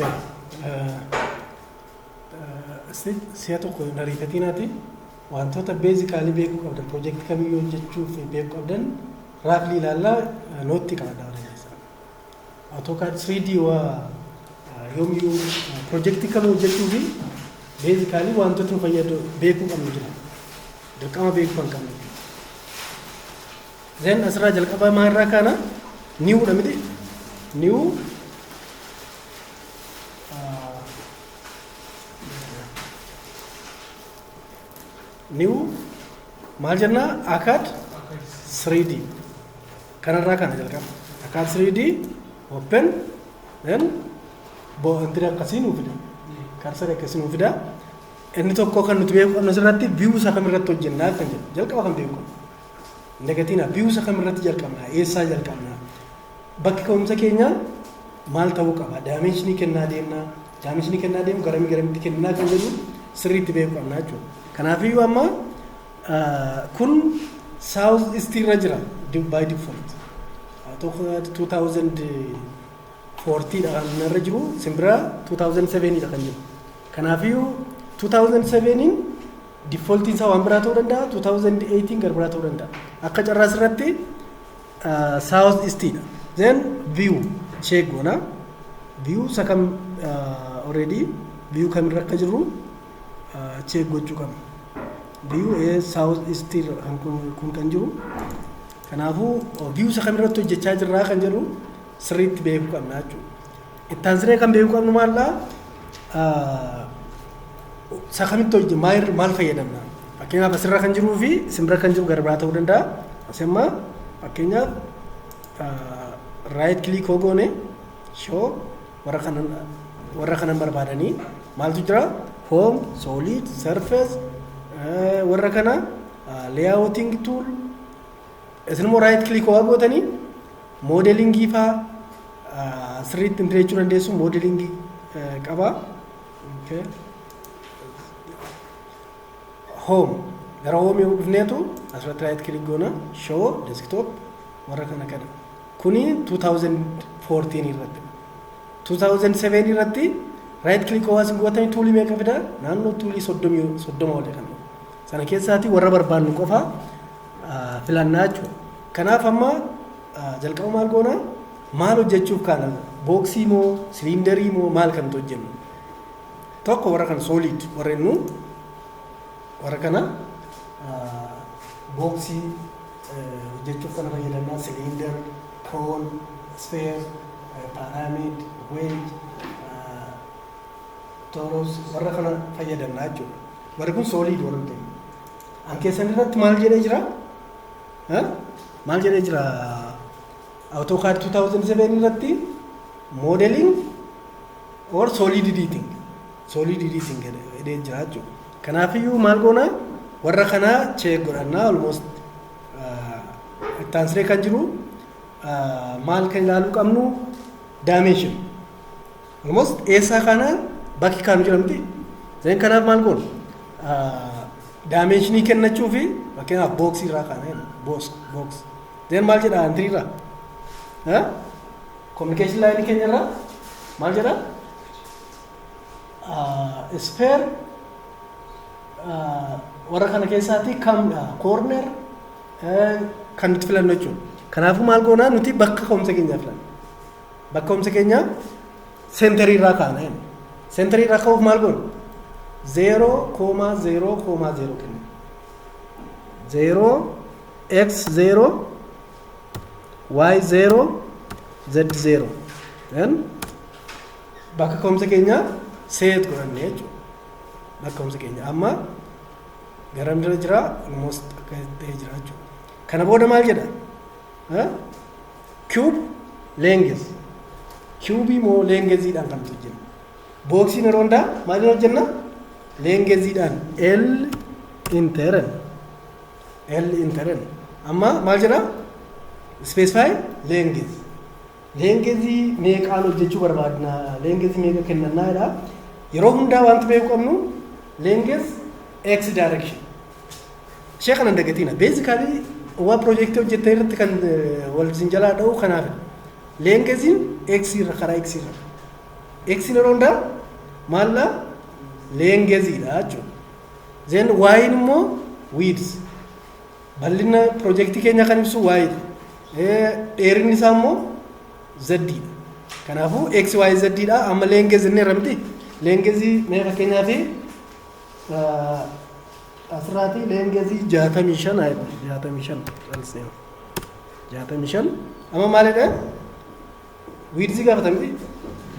Okay. Siya tokko nariifatinaati wantoota beezikaalii beekuu qabdan piroojeektii kamiyyuu hojjechuuf beekuu qabdan raaflii ilaallaa nootti qabadha warra keessaa. AutoCAD 3D yoomiyyuu piroojeektii kamii hojjechuuf beezikaalii wantoota nu fayyadu beekuu qabnu jira. Dirqama beekuu kan qabnu. Zeen asirraa jalqabaa maalirraa kaana niiwudha miti. Niiw New maal jenna AutoCAD 3D kanarraa kana jalqaba AutoCAD 3D open then boonti akkasii nuuf fida karsara akkasii nuuf fida inni tokko kan nuti beekuu qabnu asirratti view isa kamirratti hojjennaa kan jedhu jalqaba kan beekuu negatina view isa kamirratti jalqabna eessaa jalqabna bakki ka'umsa keenya maal ta'uu qaba dimensionii kennaa deemna dimensionii kennaa deemu garamitti kennaa kan jedhu sirriitti beekuu qabna jechuudha. Kanaafiyyuu amma kun South East irra jira by default. 2014 dha kan irra jiru simbira 2007 dha kan jiru. Kanaafiyyuu 2007 default isaa waan biraa ta'uu danda'a 2018 gar biraa ta'uu danda'a. Akka carraas irratti South East dha. Then view check goona. View sakam already view kamirra akka jiru check gochuu qabna. View South East kun kan jiru. Kanaafuu view isa kamirratti hojjechaa jirraa kan jedhu sirriitti beekuu qabna jechuudha. Itti aansinee kan beekuu qabnu maallaa isa kamitti hojjechaa maal fayyadamna. Fakkeenyaaf asirra kan jiruu fi simbira kan jiru gara biraa ta'uu danda'a. Asimma fakkeenyaaf right click goone show warra kanan barbaadanii maaltu jira home solid surface warra kana layouting tool isinimmoo right click gootanii modelingii faa sirriitti intirechuu dandeessu modelingii qaba. Okay. Home gara home yoo dhufneetu asirratti right click goona show desktop warra kana kuni 2014 irratti 2007 irratti right click waasin gootanii toolii meeqa fida naannoo toolii 30 wale kan sana keessaati warra barbaannu qofa filannaa jechuudha. Kanaaf amma jalqaba maal goona maal hojjechuuf kana booksii moo siliindarii moo maal kan hojjennu tokko warra kan solid warra innu warra kana booksii hojjechuuf kana fayyadamna siliindar cone sphere pyramid wedge toros warra kana fayyadamna jechuudha. Warri kun solid warra ta'e. An keessan irratti maal jedhee jira? Maal jedhee jira? AutoCAD 2007 irratti modeling or solid editing. Solid editing jedhee jira jechuudha. Kanaafiyyuu maal goona warra kana check godhannaa almost itti aansinee kan jiru maal kan ilaaluu qabnu dimension. Almost eessaa kana bakki kaanu jedhamti. Zeen kanaaf maal goona? Dimensionii kennachuu fi fakkeenyaaf booksii irraa kaana box. Zeen maal jedha antrii irraa? Communication line keenya irraa maal jedha? Sphere warra kana keessaati kam corner kan nuti filannu jechuudha. Kanaafuu maal goonaa nuti bakka ka'umsa keenyaa filanna. Bakka ka'umsa keenyaa seenterii irraa kaana. Seenterii irraa ka'uuf maal goona? 0,0,0 kenna. 0 x 0 y 0 z 0. Then bakka ka'umsa keenyaa seet godhanne jechuudha. Bakka ka'umsa keenya amma garam jira almost akka ta'ee jira jechuudha. Kana booda maal jedha? Cube length. Cube moo lengthiidhaan kan hojjennu. Booksiin yeroo hundaa maal hojjenna? Lengthiidhaan L intern. Amma maal jedha? Specify length. Length meeqaan hojjechuu barbaadna? Length meeqa kennannaa jedha. Yeroo hundaa wanti beekuu qabnu length x direction. Ishee kana dagatina. Basically waa projectii hojjettee irratti kan wal jalaa dha'u kanaaf. Lengthiin x irra karaa x irra. x yeroo hundaa maalla leengeziidha jechuudha. Then y immoo width bal'ina piroojeektii keenya kan ibsu y dha. Dheerinni isaa immoo z dha. Kanaafuu x y z dha. Amma leengezi inni irra miti. Leengezii mee fakkeenyaa fi asirraati leengezii 65 ayidha. 65 amma maalidha? Widzi gaafata miti.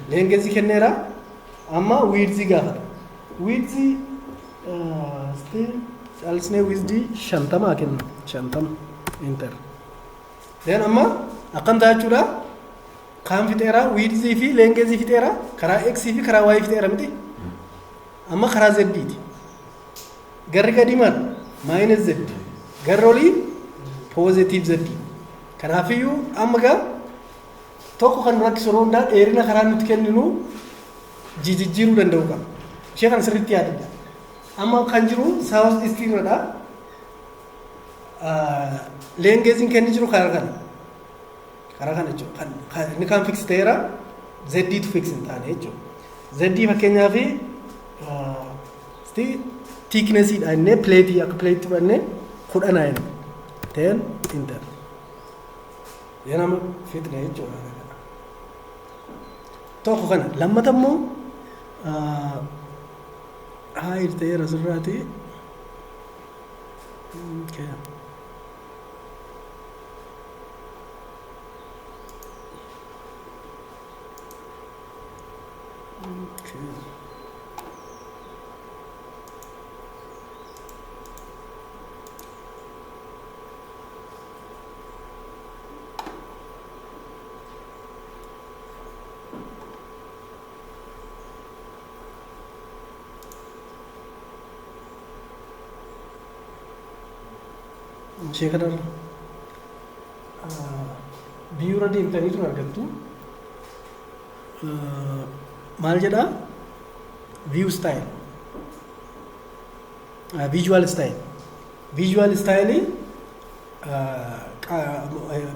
Leengezii kenneera amma widzi gaafata. Widzi caalchisnee widzi 50 kenna. 50 enter. Then amma akkam ta'a jechuudha. Kaan fixeera widzi fi leengezii fixeera karaa x fi karaa y fixeera miti. Amma karaa z ti. Garri gadi maal? Minus z. Garri olii positive z. Kanaafiyyuu amma gaa tokko kan rakkisu yeroo hundaa dheerina karaa nuti kenninu jijjiiruu danda'u qaba. Ishee kan sirriitti yaadadha. Amma kan jiru south east irradha. Leengeziin kenni jiru karaa kana. Karaa kana jechuudha. Inni kan fix ta'eera z tu fix hin taane jechuudha. Z fakkeenyaaf thickness-dha innee plate akka plate fudhannee 19 10 enter. Yanama fitne jechuudha. Tokko kana lammata immoo height ta'eera asirraati. Okay. Ishee kanarra biyyuura deemtanii tun argattu. Maal jedhaa? View style. Visual style. Visual style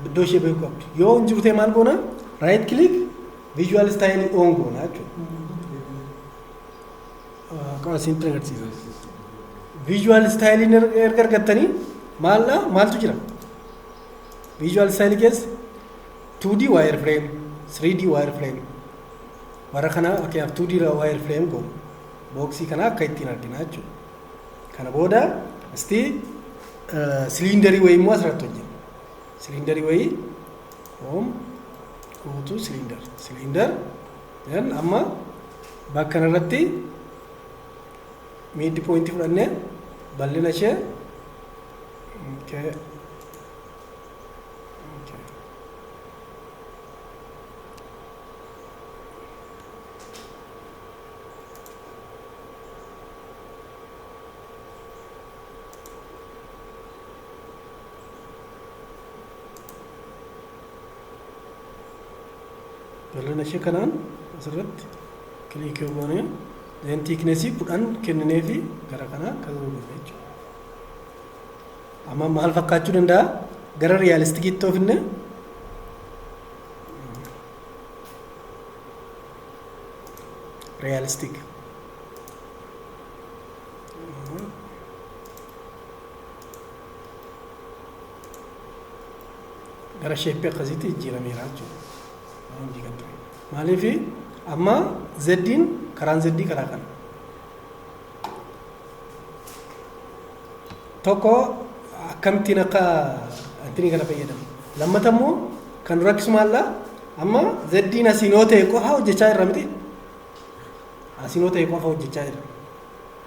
iddoo ishee beekuu qabdu. Yoo hin jirte maal goona? Right click visual style on goona jechuudha. Qaba isintti agarsiisa. Visual style erga argattanii maaltu jira? Visual style keessa 2D wireframe, 3D wireframe. Warra kana akkaaf 2D wireframe goona. Boksii kana akka ittiin argina jechuudha. Kana booda isti silindarii wayii immoo asirratti hojjenna. Silindarii wayii home go to cylinder. Then amma bakka kanarratti mid point fudhannee bal'ina ishee okay. bal'ina ishee kanaan asirratti kilik goonee then thickness-ii 10 kennineefi gara kanaa kan goone jechuudha. Amma maal fakkaachuu danda'a? Gara realistikiitti ofinne realistic. Gara sheeppii akkasiitti jijjiirameera jechuudha. Maaliif amma zeddiin karaan zeddii karaa kana. Tokko akkamittiin akka antini kana fayyadamu. Lammata immoo kan rakkisu maalla amma zeddiin asiinoo ta'e qofa hojjechaa jirra miti. Asiinoo ta'e qofa hojjechaa jirra.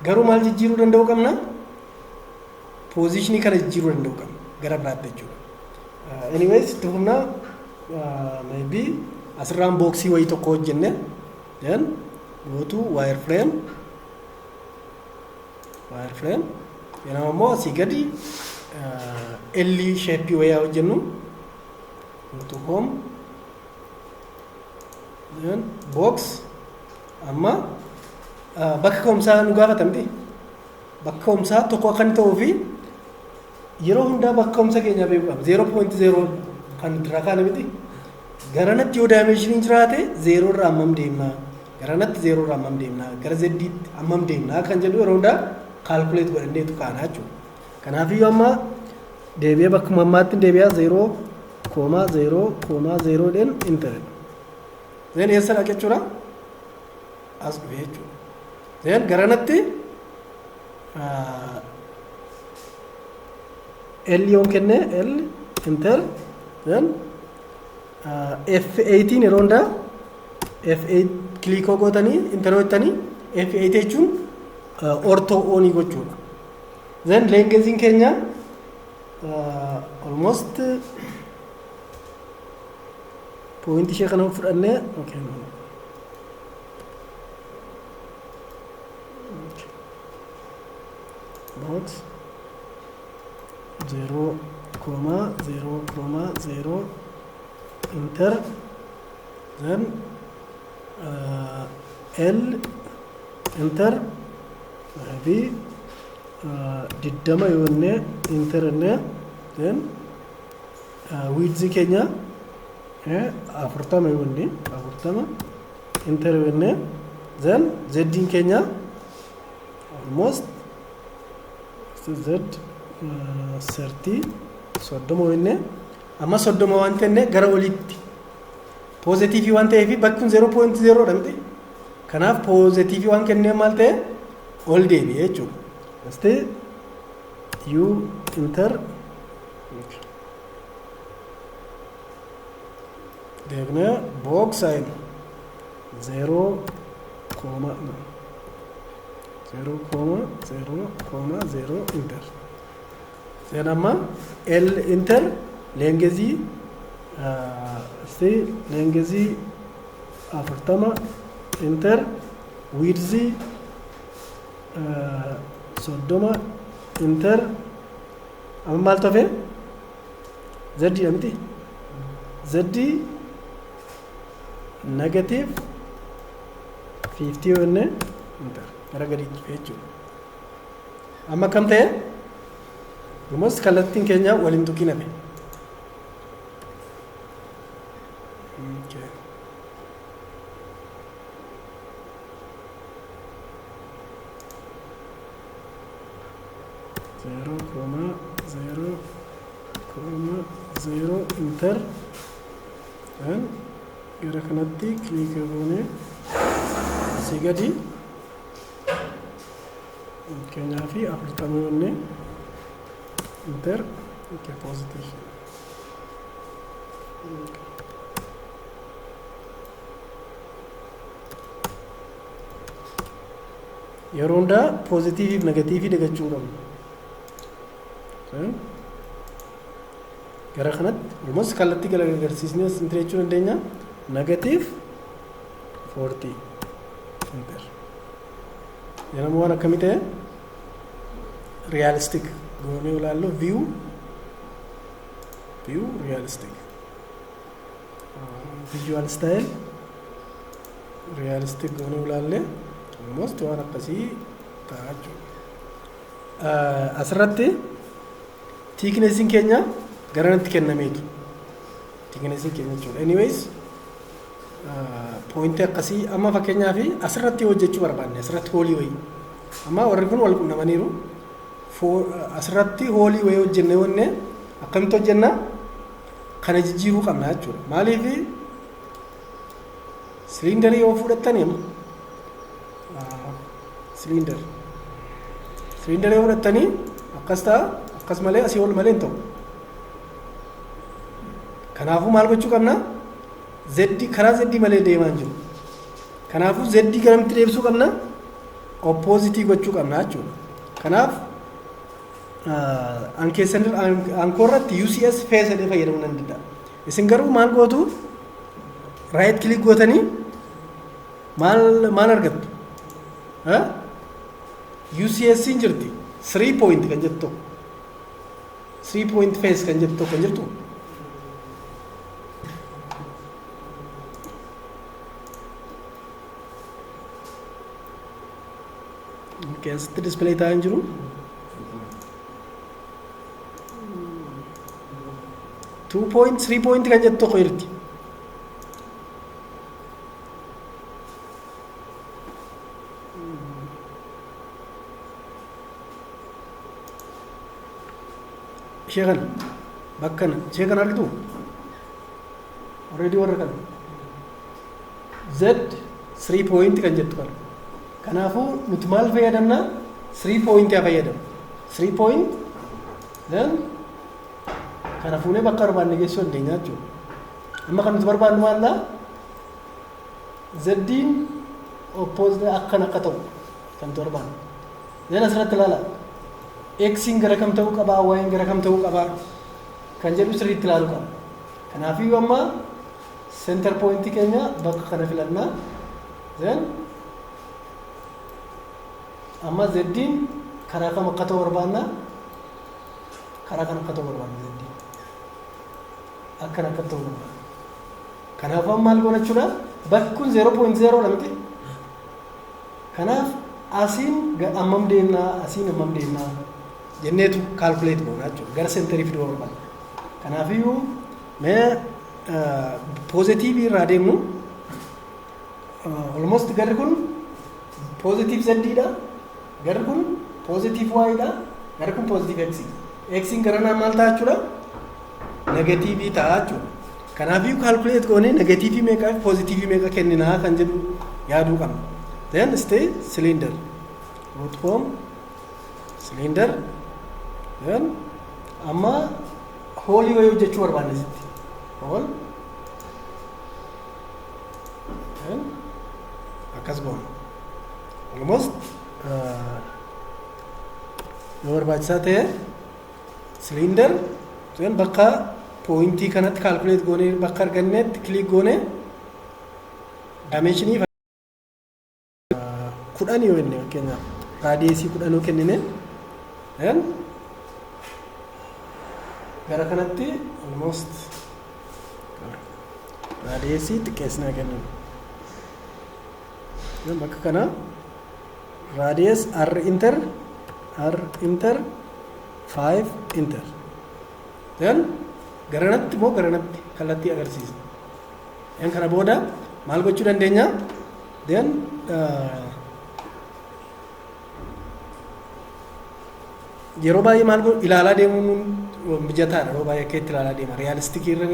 Garuu maal jijjiiruu danda'u qabna? Positionii kana jijjiiruu danda'u qabna gara biraatti jechuudha. Anyways tuhumna maybe asirraan boksii wayii tokko hojjenne then go to wireframe yeroo ammoo asii gadi L shape wayii hojjennu go to home then box amma bakka ka'umsaa nu gaafata miti. Bakka ka'umsaa tokko akka inni ta'uu fi yeroo hundaa bakka ka'umsa keenyaa beekuu qaba. 0.0 kan irraa kaane miti. Garanatti yoo dimensioniin jiraate 0 irraa hammam deemna? garanatti zeeroodha ammam deemnaa gara zeddiitti ammam deemnaa kan jedhu yeroo hundaa kaalkuleet godhanneetu kaanaa jechuudha. Kanaafiyyuu amma deebi'ee bakkuma ammaatti deebi'aa 0,0,0 dhaan intaredha. Zeen eessa dhaqa jechuudha? As dhufee jechuudha. Zeen garanatti L yoon kenne L inter zeen F8 yeroo hundaa F8 kilikoo gootanii interoo jettanii F8 jechuun ortoo oonii gochuudha. Then leengeziin keenya almost point ishee kana fudhannee okay. Box 0,0,0 enter then L enter maybe diddama yoonne enter enne then width keenya 40 yoonne 40 enter yoonne then z keenya almost z 30 soddoma yoonne amma soddoma waan tenne gara olitti positive waan ta'eef bakkuun 0.0 dha miti. Kanaaf positive waan kennee maal ta'e ol deebi'ee jechuudha. Asti u inter deebnee box sign 0,0,0 inter. Then amma L inter lengezi lengezi 40 enter width soddoma enter amma maal ta'e z amti z negative 50 yoonne enter gara gadiitti jechuudha. Amma kam ta'e dhumas kallattiin keenya waliin tuqina ta'e. Zero enter and gara kanatti click goone asii gadi keenyaa fi 40 yoonne enter okay positive yeroo hundaa positive fi negative dagachuu qabna. Gara kanatti almost kallattii agarsiisnee sintiree jechuun dandeenya negative 40 enter. Yeroo waan akkamii ta'e realistic goonee ilaallu view realistic visual style realistic goonee ilaalle almost waan akkasii ta'a jechuudha. Asirratti thicknessin keenya garanatti kennameetu thicknessin keenya jechuudha. Anyways point akkasii amma fakkeenyaaf asirratti hojjechuu barbaanne asirratti hoolii wayii amma warri kun wal qunnamaniiru asirratti hoolii wayii hojjenne wonne akkamitti hojjenna kana jijjiiruu qabna jechuudha. Maaliif silindarii yoo fudhattani silindarii yoo fudhattanii akkas ta'a akkas malee asii ol malee hin ta'u. Kanaafuu maal gochuu qabna? Karaa zeddi malee deemaa jiru. Kanaafuu zeddi garamitti deebisuu qabna? Oppositii gochuu qabna jechuudha. Kanaaf ankoorratti UCS feesadee fayyadamuu nan danda'a. Isin garuu maal gootu? Right click gootanii maal argattu? UCS hin jirti 3 point kan jettu tokko 3 point face kan jettu tokko kan jirtu. Asitti display ta'aa hin jiru. 2 point 3 point kan jettu tokko jirti. ishee kana bakkana ishee kana argitu already warra kana z 3 point kan jettu kana kanaafuu nuti maal fayyadamna 3 point yaa fayyadamu 3 point then kana fuunee bakka barbaanne geessuu dandeenya jechuudha amma kan nuti barbaannu maalla zdiin opposite akkana akka ta'u kan nuti barbaannu then asirratti ilaala xin gara kam ta'uu qabaa y'n gara kam ta'uu qabaa kan jedhu sirriitti ilaaluu qaba kanaafiyyuu amma center point keenya bakka kana filannaa then amma zdiin karaa kam akka ta'u barbaanna karaa kan akka ta'u barbaanna zdiin akkana akka ta'u barbaanna kanaaf amma maal goona jechuudha bakki kun 0.0 dha miti kanaaf asiin ammam deemnaa asiin ammam deemnaa jenneetu calculate goona jechuudha gara centerii fiduu barbaanna kanaafiyyuu mee positive irraa deemnu almost garri kun positive z dha garri kun positive y dha garri kun positive x in gara naa maal ta'a jechuudha negative ta'a jechuudha kanaafiyyuu calculate goone negative meeqa fi positive meeqa kenninaa kan jedhu yaaduu qabna then stay cylinder root form cylinder then amma hoolii wayii hojjechuu barbaanne sitti hol then akkas goona almost yoo barbaachisaa ta'e cylinder then bakka pointii kanatti calculate goone bakka argannetti click goone dimensionii 10 yoo inni fakkeenyaaf raadiyeesii 10 yoo kennine then gara kanatti almost raadiyeesii xiqqeessinaa kennan bakka kana raadiyees r inter 5 inter then garanatti moo garanatti kallattii agarsiisa yan kana booda maal gochuu dandeenya then yeroo baay'ee maal ilaalaa deemuun mijataadha yeroo baay'ee akka itti ilaalaa deema realistikii irra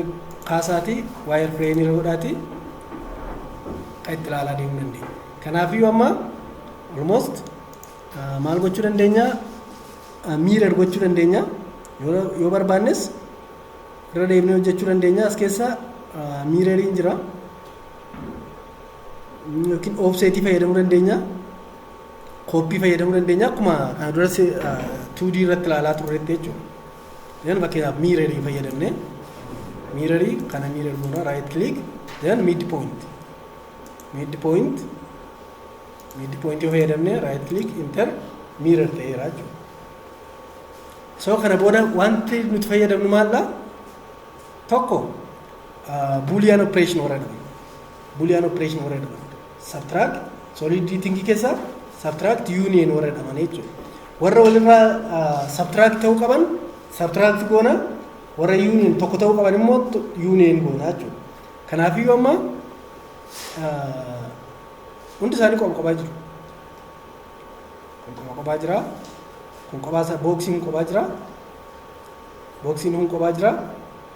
kaasaatii waayir fireemii irra godhaatii akka itti ilaalaa deemuu dandeenya kanaafiyyuu amma almost maal gochuu dandeenya miirar gochuu dandeenya yoo barbaannes irra deemnee hojjechuu dandeenya as keessa miirariin jira yookiin offsetii fayyadamuu dandeenya kooppii fayyadamuu dandeenya akkuma kana dura 2D irratti ilaalaa turreetti jechuudha then fakkeenyaaf miirarii fayyadamne miirarii kana miirar goona right click then midpoint yoo fayyadamne right click enter miirar ta'eera jechuudha so kana booda wanti nuti fayyadamnu maalla tokko boolean operation warra jedhaman subtract solidity keessa subtract union warra jedhaman jechuudha warra walirraa subtract ta'uu qaban subtract goona warra union tokko ta'uu qaban immoo union goona jechuudha kanaafiyyuu amma hundi isaanii qophaa jiru kun qophaa jira kun qophaa booksiin qophaa jira booksiin kun qophaa jira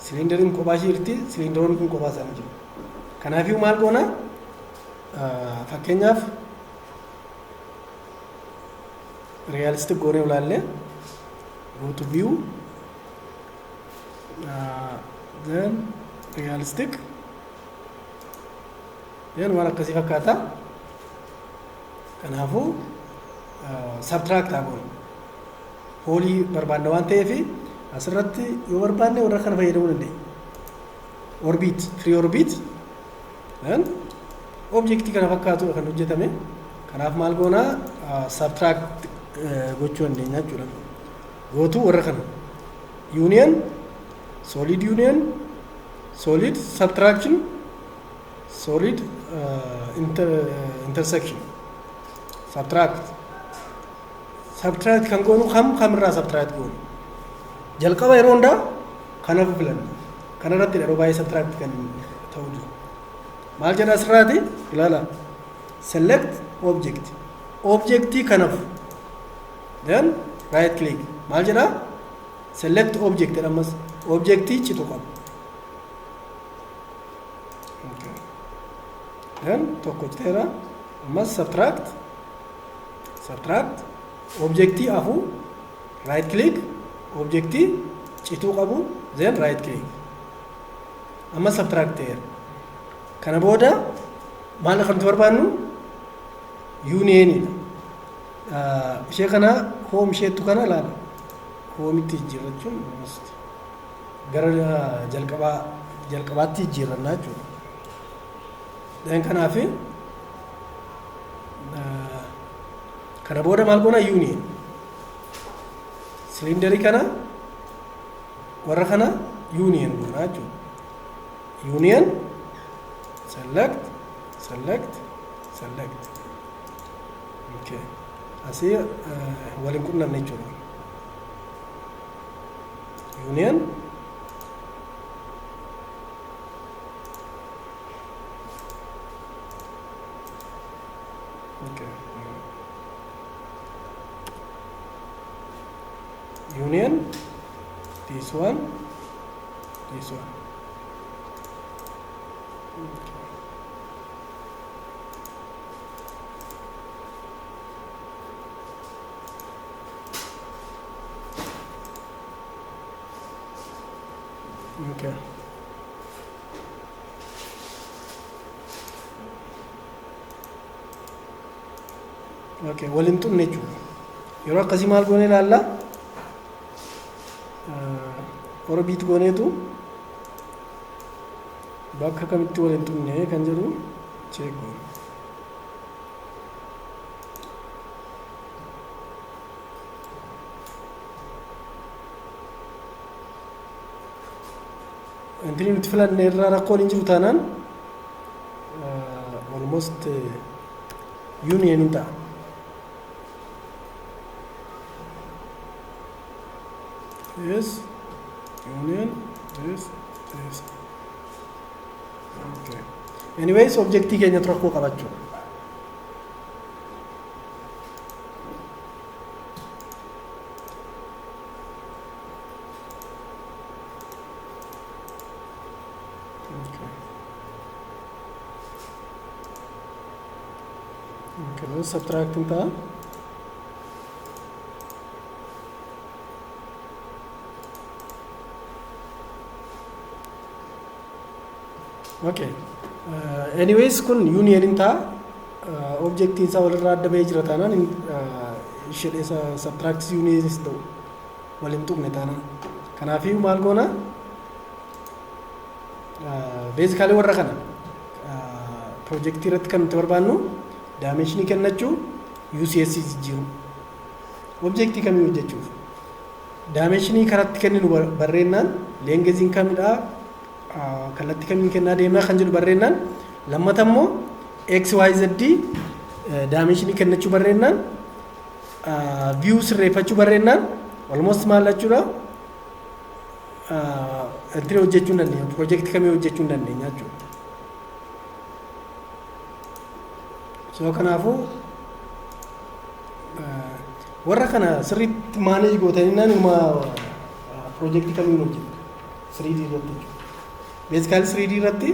silinderiin qophaa ishee jirti silinderoon kun qophaa isaanii jiru kanaafiyyuu maal goona fakkeenyaaf realistic goonee ulaalle go to view then realistic then waan akkasii fakkaata kanaafuu subtract goona hoolii barbaanna waan ta'eef asirratti yoo barbaanne warra kana fayyadamuu dandeenya orbit free orbit then objectii kana fakkaatu kan hojjetame kanaaf maal goona subtract gochuu dandeenya jechuudha gootu warra kana union solid subtraction solid intersection subtract kan goonu kamirraa subtract goonu jalqaba yeroo hundaa kanaaf filanna kanarratti yeroo baay'ee subtract kan ta'uu jiru maal jedha asirraati ilaala select object objectii kanaaf then right click maal jedha select object jedhamas objectii citu qaba then tokko citeera ammas subtract objectii afu right click objectii cituu qabu then right click amma subtract ta'eera kana booda maal kan barbaannu union ishee kana home isheettu kana laala home itti jijjiirrachuun gara jalqabaatti jijjiirrannaa jechuudha dan kanaaf kana booda maal goona union silindarii kana warra kana union goona jechuudha union select okay asii waliin qunnamne jechuudha union okay union this one okay okay waliin xunne jechuudha yeroo akkasii maal goone ilaalla orbiit gooneetu bakka kamitti waliin xunne kan jedhu check goone entini nuti filanne irraa rakkoon hin jiru taanaan almost union hin ta'a yes union yes okay anyways objectii keenyatu rakkoo qabachuu okay subtracting ta'a okay anyways kun union in ta'a objectii isaa walirraa adda bahee jira taanaan ishee subtract union ta'u waliin tuqne taanaan kanaafiyyuu maal goona basically warra kana projectii irratti kan nuti barbaannu dimensionii kennachuu UCS jijjiiru objectii kamii hojjechuuf dimensionii karatti kenninu barreennaan leengeziin kamidhaa kallattii kamiin kennaa deemnaa kan jedhu barreennaan lammata immoo XYZ dimensionii kennachuu barreennaan view sirreeffachuu barreennaan almost maal jechuudha entire hojjechuu hin dandeenya project kamii hojjechuu hin dandeenya jechuudha so kanaafuu warra kana sirriitti manage gootaninnaan uma project kamiin hojjetu 3D irratti jechuudha basically 3D irratti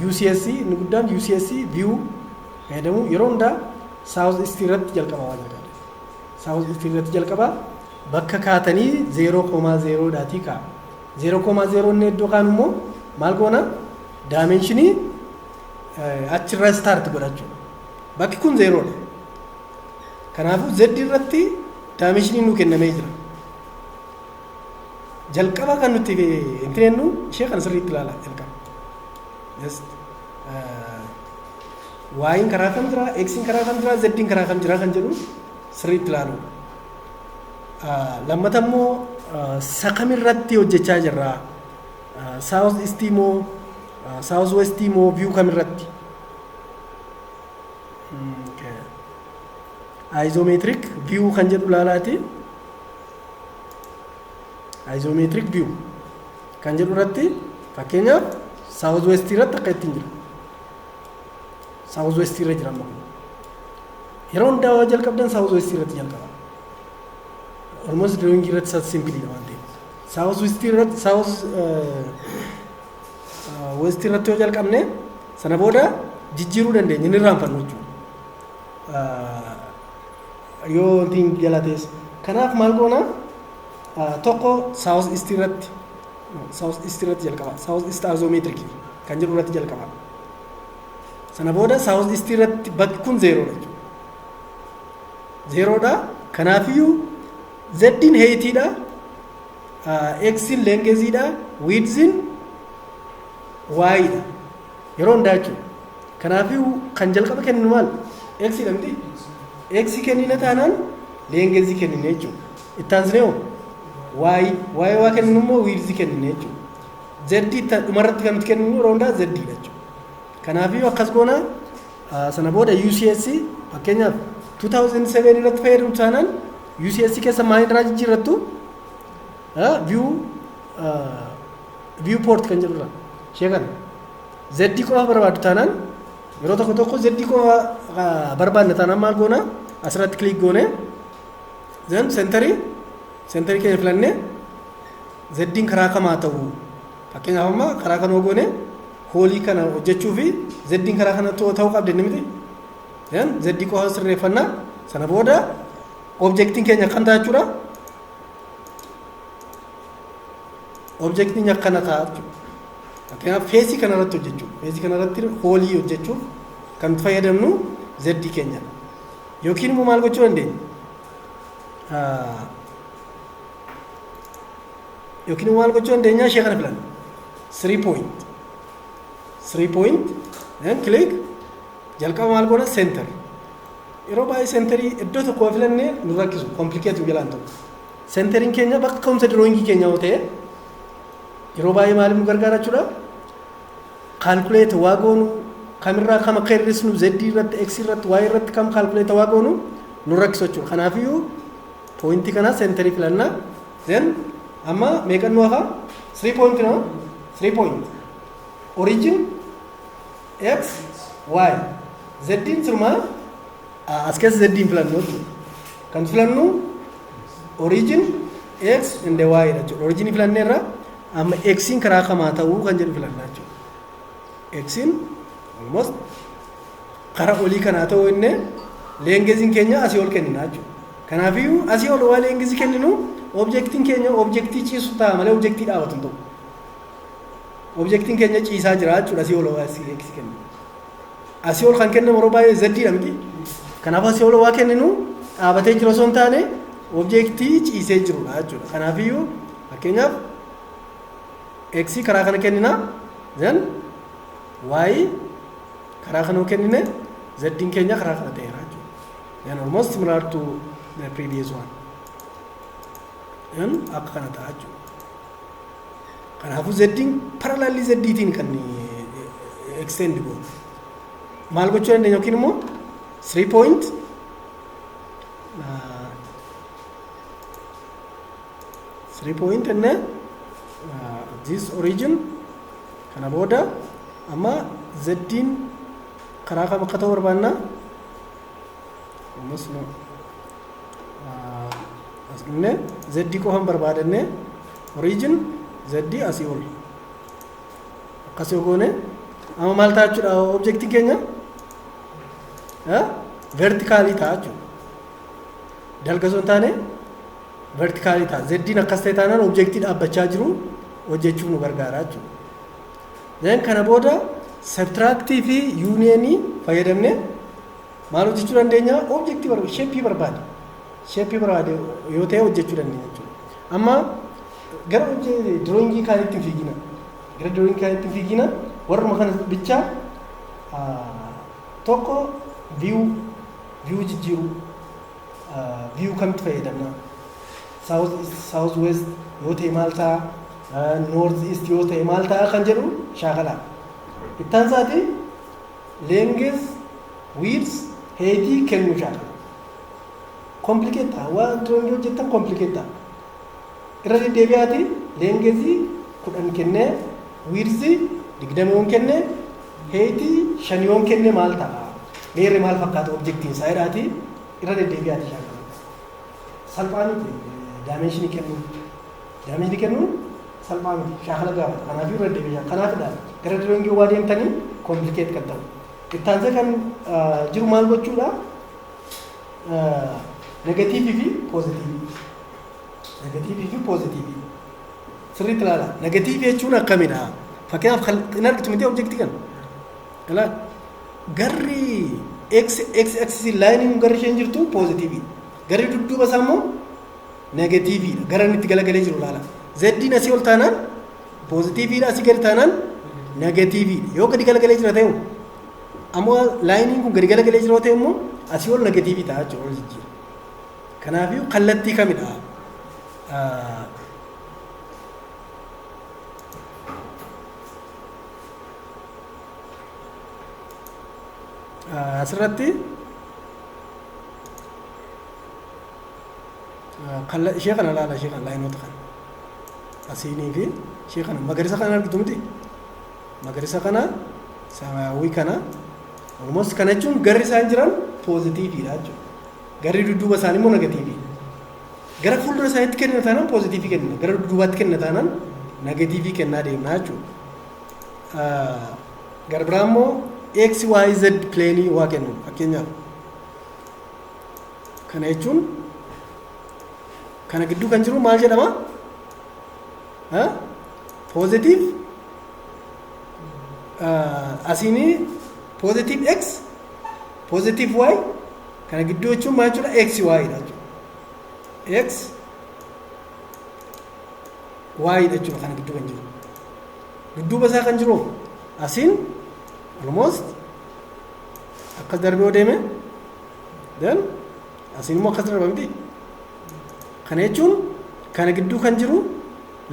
UCS inni guddaan UCS view fayyadamu yeroo hundaa south east irratti jalqaba waan jedhama south east irratti jalqaba bakka kaatanii 0.0 dhaatii kaa 0.0 inni iddoo kaan immoo maal goona dimensionii achirra start godhachuu bakki kun 0 dha kanaafuu z irratti dimensionii nu kennamee jira jalqaba kan nuti inteennu ishee kan sirriitti ilaala jalqaba just y karaa kam jira x karaa kam jira z karaa kam jira kan jedhu sirriitti ilaalu lammata immoo sakamirratti hojjechaa jirra south east moo south west moo view kamirratti isometric view kan jedhu ilaalaati isometric view kan jedhu irratti fakkeenyaaf south west irratti akka ittiin jira south west irra jira amma yeroo hundaa waa jalqabdan South West irratti jalqaba. Almost drawing irratti simply waan ta'eef. South West irratti West irratti yoo jalqabne sana booda jijjiiruu dandeenya inni raanfannu jechuudha. Yoo wanti jala tees. Kanaaf maal goona tokko South East irratti jalqaba. South East isometric kan jedhu irratti jalqaba. Sana booda South East irratti bakki kun 0 dha jechuudha. 0 dha. Kanaafiyyuu Z-in height dha. X-in length dha. Width-in Y dha. Yeroo hundaa jechuudha. Kanaafiyyuu kan jalqaba kennu maal? X dha miti? X kennina taanaan length kennina jechuudha. Itti aansinee hoo? Y waa kenninu immoo width kennina jechuudha. Z dhumarratti kan nuti kenninu yeroo hundaa Z dha jechuudha. Kanaafiyyuu akkas goona sana booda UCS fakkeenyaaf 2007 irratti fayyadamu taanaan UCS keessa maal irraa jijjiirrattu viewport kan jedhurra ishee kana Z qofa barbaadu taanaan yeroo tokko Z qofa barbaadna taanaan maal goona asirratti click goone then centerii keenya filannee Z-in karaa kamaa ta'u fakkeenyaaf amma karaa kanoo goone hoolii kana hojjechuu fi Z-in karaa kana ta'uu qabdi miti. Then Z qofa sirreeffannaa sana booda objectiin keenya kan ta'a jechuudha. Objectiin akkana ta'a jechuudha. Fakkeenyaaf feesii kanarratti hojjechuuf feesii kanarratti hoolii hojjechuuf kan fayyadamnu Z keenya. Yookiin immoo maal gochuu dandeenya? Ishee kana filanna. 3 point then click jalqaba maal goona center. Yeroo baay'ee centerii iddoo tokko filannee nu rakkisu complicated jalaan ta'u. Centeriin keenya bakka ka'umsa drawing keenya yoo ta'e yeroo baay'ee maaliif nu gargaara jechuudha? Calculate waa goonu kamirraa kam akka hir'isnu Z irratti X irratti Y irratti kam calculate waa goonu nu rakkisu jechuudha. Kanaafiyyuu pointii kana centerii filannaa then amma meeqan nu hafa 3 point no 3 point origin X Y Z-in sirmaa as keessa Z-in filannu kan filannu origin X and Y dha jechuudha. Origin filanneerra amma X-in karaa kamaa ta'uu kan jedhu filannaa jechuudha. X-in almost karaa olii kanaa ta'uu inni length keenya asii ol kennina jechuudha. Kanaafiyyuu asii ol waa length kenninu objectiin keenya objectii ciisu ta'a malee objectii dhaabatu hin ta'u. Objectiin keenya ciisaa jira jechuudha asii ol waa X kennu. Asii ol kan kennamu yeroo baay'ee Z dha miti. Kanaaf asii ol waa kenninu dhaabatee jiru osoo hin taane objectii ciisee jirudha jechuudha. Kanaafiyyuu fakkeenyaaf X karaa kana kennina then Y karaa kana kennine Z-in keenya karaa kana ta'eera jechuudha. Then almost similar to the previous one. Then akka kana ta'a jechuudha. Kanaafuu Z-in parallelly Z-tiin kan extend goonu. Maal gochuu dandeenya yookiin immoo 3 point and this origin kana booda amma Z-in karaa kam akka ta'u barbaanna almost no as dhumne Z qofan barbaadanne origin Z asii ol akkasii goone amma maal ta'a jechuudha objectiin keenya vertically ta'a jechuudha. Dalga osoo hin taane vertically ta'a. Z-in akkas ta'e taanaan objectii dhaabbachaa jiru hojjechuuf nu gargaara jechuudha. Then kana booda subtractii fi unionii fayyadamne maal hojjechuu dandeenya? Objectii barbaade shape barbaade yoo ta'e hojjechuu dandeenya jechuudha. Amma gara drawing kaanitti fiigina warruma kana bichaa tokko view jijjiiru view kamitti fayyadamna south west yoo ta'e maal ta'a north east yoo ta'e maal ta'a kan jedhu shaakala ittaan isaati length width height kennu shaakala complicate ta'a waan drawing hojjettan complicate ta'a irra deddeebi'aati length 10 kennee width 20 kennee height 5 kennee maal ta'a meerri maal fakkaata objektiin isaa jedhaati irra deddeebi'aati shaakala. Salphaa miti daamenshinii kennuun salphaa miti shaakala gaafata. Kanaaf irra deddeebi'a. Kanaafidha gara diroongii waa deemtanii komplikeet kan ta'u. Ittaansee kan jiru maal gochuudha? Negatiivii fi poozitiivii. Sirriitti ilaala. Negatiivii jechuun akkamidha? Fakkeenyaaf hin argitu miti objektii kana. Ilaala. Garri x laayiniin garri isheen jirtu poozitiivii. Garri dudduuba isaa immoo negatiiviidha. Gara inni itti galagalee jiru ilaala. Zeddiin asii ol taanaan poozitiiviidha, asii gadi taanaan negatiiviidha. Yoo gadi galagalee jira ta'e ammoo laayiniin kun gadi galagalee jira ta'e immoo asii ol negatiivii ta'a jechuudha ol jijjiira. Kanaafiyyuu kallattii kamidha? Asirratti ishee kana ilaala, ishee kana laayinoota kana asiinii fi ishee kana magariisa kana argitu miti? Magariisa kana samaawwii kana almost kana jechuun garri isaan jiran poozitiiviidha jechuudha. Garri dudduuba isaanii immoo negatiivii. Gara fuuldura isaaniitti kennina taanaan poozitiivii kennina. Gara dudduubaatti kennina taanaan negatiivii kennaa deemna jechuudha. Gara biraa immoo x y z pleenii waa kennu fakkeenyaaf. Kana jechuun kana gidduu kan jiru maal jedhama? Poozitiiv asiinii poozitiiv x poozitiiv y kana gidduu jechuun maal jechuudha? X y dha jechuudha. X y dha jechuudha kana gidduu kan jiru. Dudduuba isaa kan jiru asiin almost akkas darbee yoo deeme then asiin immoo akkas darba miti. Kana jechuun kana gidduu kan jiru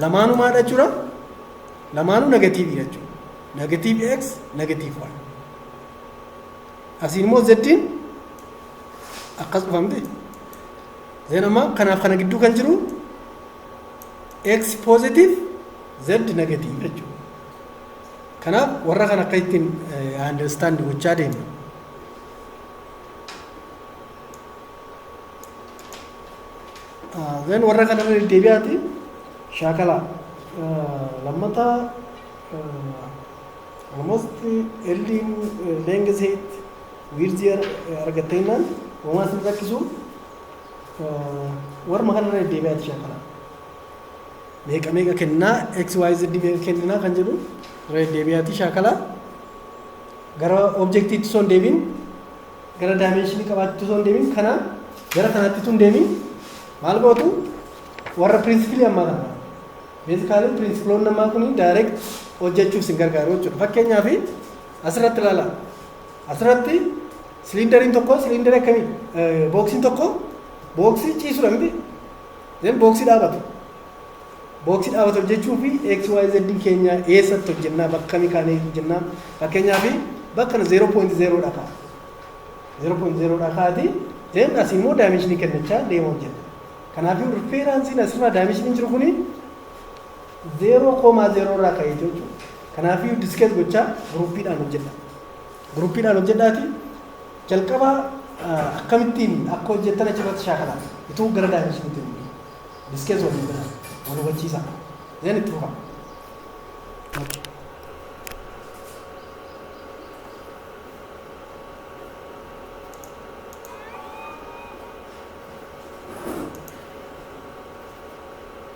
lamaanuu maadha jechuudha? Lamaanuu negatiiviidha jechuudha. Negatiiv x negatiiv y. Asiin immoo zeddiin akkas dhufa miti. Zeen amma kanaaf kana gidduu kan jiru x positive z negative jechuudha. Kanaaf warra kan akka ittiin understand gochaa deemna. Zeen warra kana irra deebi'aati shaakala lammataa almost eldiin leengiseet wiirzii argatteenaan uumaa sin rakkisu warma kana irra deebi'aati shaakala. Meeqa kennaa x y z kenninaa kan jedhu irra deebi'aati shaakala. Gara objektiitti osoo hin deebiin gara daayimenshinii qabaatti osoo hin deebiin kana gara kanaatti osoo hin deebiin maal gootu warra pirinsipilii ammaa kana beezikaalee pirinsiploonni ammaa kun daayireekt hojjechuuf sin gargaaru jechuudha. Fakkeenyaaf asirratti ilaala. Asirratti siliindariin tokko siliindarii akkamii booksiin tokko booksii ciisuudha miti. Then booksii dhaabatu. Booksii dhaabatu hojjechuu fi x y z keenya eessatti hojjennaa bakka kamii kaanee hojjennaa fakkeenyaaf bakka 0.0 dha ka'a. 0.0 dha ka'aati. Then asii immoo daayimenshinii kennachaa deema hojjenna. Kanaafuu riferansiin asirraa daayimenshinii jiru kuni 0.0 irraa ka'ee jechuudha. Kanaafuu diskeet gochaa guruppiidhaan hojjedha. Guruppiidhaan hojjedhaati jalqaba akkamittiin akka hojjettan achirratti shaakalaa. Ituu gara daayimenshiiniitti diskeet waliin wal hubachiisa. Zeen itti fufa.